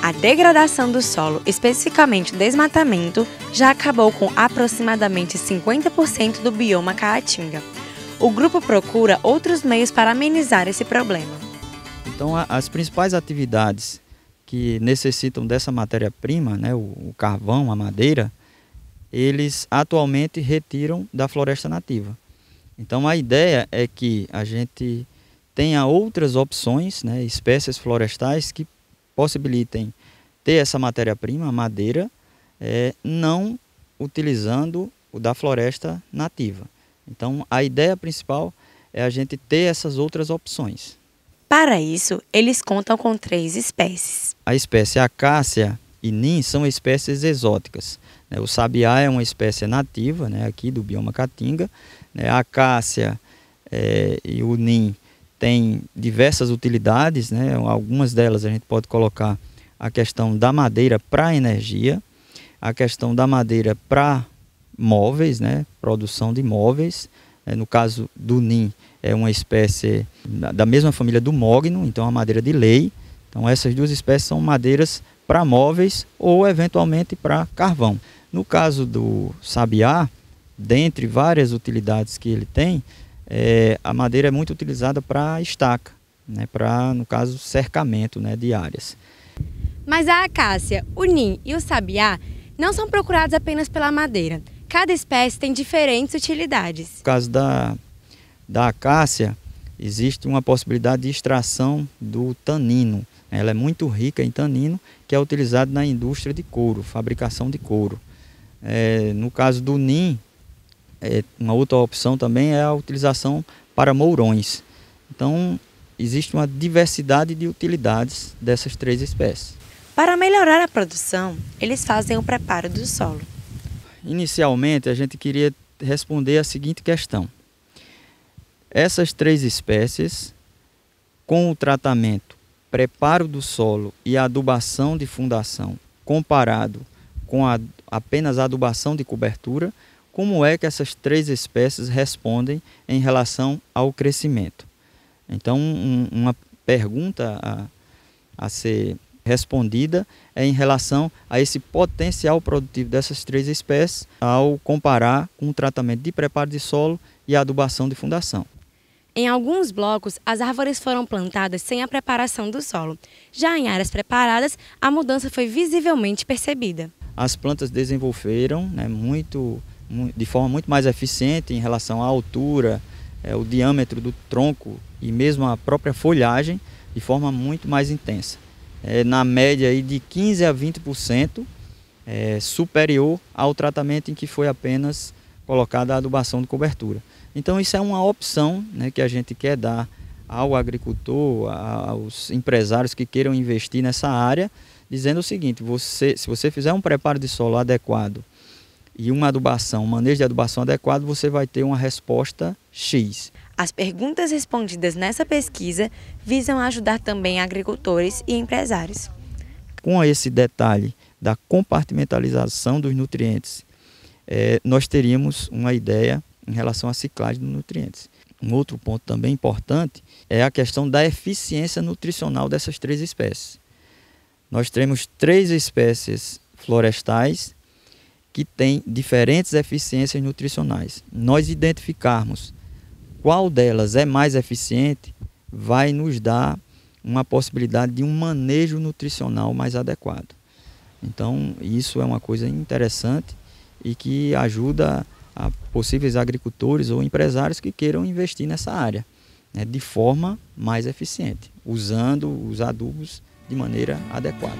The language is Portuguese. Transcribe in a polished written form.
A degradação do solo, especificamente o desmatamento, já acabou com aproximadamente 50% do bioma Caatinga. O grupo procura outros meios para amenizar esse problema. Então, as principais atividades que necessitam dessa matéria-prima, né, o carvão, a madeira, eles atualmente retiram da floresta nativa. Então, a ideia é que a gente tenha outras opções, né, espécies florestais que possibilitem ter essa matéria-prima, a madeira, não utilizando o da floresta nativa. Então, a ideia principal é a gente ter essas outras opções. Para isso, eles contam com 3 espécies. A espécie acácia e nim são espécies exóticas. O sabiá é uma espécie nativa, né, aqui do bioma Caatinga. A acácia e o nim têm diversas utilidades, né? Algumas delas a gente pode colocar a questão da madeira para energia, a questão da madeira para móveis, né? Produção de móveis. No caso do nim, é uma espécie da mesma família do mogno, então a madeira de lei. Então essas 2 espécies são madeiras para móveis ou eventualmente para carvão. No caso do sabiá, dentre várias utilidades que ele tem, a madeira é muito utilizada para estaca, né, para, no caso, cercamento, né, de áreas. Mas a acácia, o nim e o sabiá não são procurados apenas pela madeira. Cada espécie tem diferentes utilidades. No caso da acácia, existe uma possibilidade de extração do tanino. Ela é muito rica em tanino, que é utilizado na indústria de couro, fabricação de couro. No caso do nim, uma outra opção também é a utilização para mourões. Então, existe uma diversidade de utilidades dessas 3 espécies. Para melhorar a produção, eles fazem o preparo do solo. Inicialmente, a gente queria responder a seguinte questão. Essas 3 espécies, com o tratamento, preparo do solo e adubação de fundação, comparado com apenas a adubação de cobertura, como é que essas 3 espécies respondem em relação ao crescimento? Então, uma pergunta a ser respondida é em relação a esse potencial produtivo dessas 3 espécies ao comparar com o tratamento de preparo de solo e adubação de fundação. Em alguns blocos, as árvores foram plantadas sem a preparação do solo. Já em áreas preparadas, a mudança foi visivelmente percebida. As plantas desenvolveram, né, de forma muito mais eficiente em relação à altura, o diâmetro do tronco e mesmo a própria folhagem, de forma muito mais intensa. Na média aí de 15 a 20% superior ao tratamento em que foi apenas colocada a adubação de cobertura. Então isso é uma opção, né, que a gente quer dar ao agricultor, aos empresários que queiram investir nessa área, dizendo o seguinte: se você fizer um preparo de solo adequado e uma adubação, um manejo de adubação adequado, você vai ter uma resposta X. As perguntas respondidas nessa pesquisa visam ajudar também agricultores e empresários. Com esse detalhe da compartimentalização dos nutrientes, nós teríamos uma ideia em relação à ciclagem dos nutrientes. Um outro ponto também importante é a questão da eficiência nutricional dessas 3 espécies. Nós temos 3 espécies florestais que têm diferentes eficiências nutricionais. Nós identificarmos qual delas é mais eficiente vai nos dar uma possibilidade de um manejo nutricional mais adequado. Então, isso é uma coisa interessante e que ajuda a possíveis agricultores ou empresários que queiram investir nessa área, né, de forma mais eficiente, usando os adubos de maneira adequada.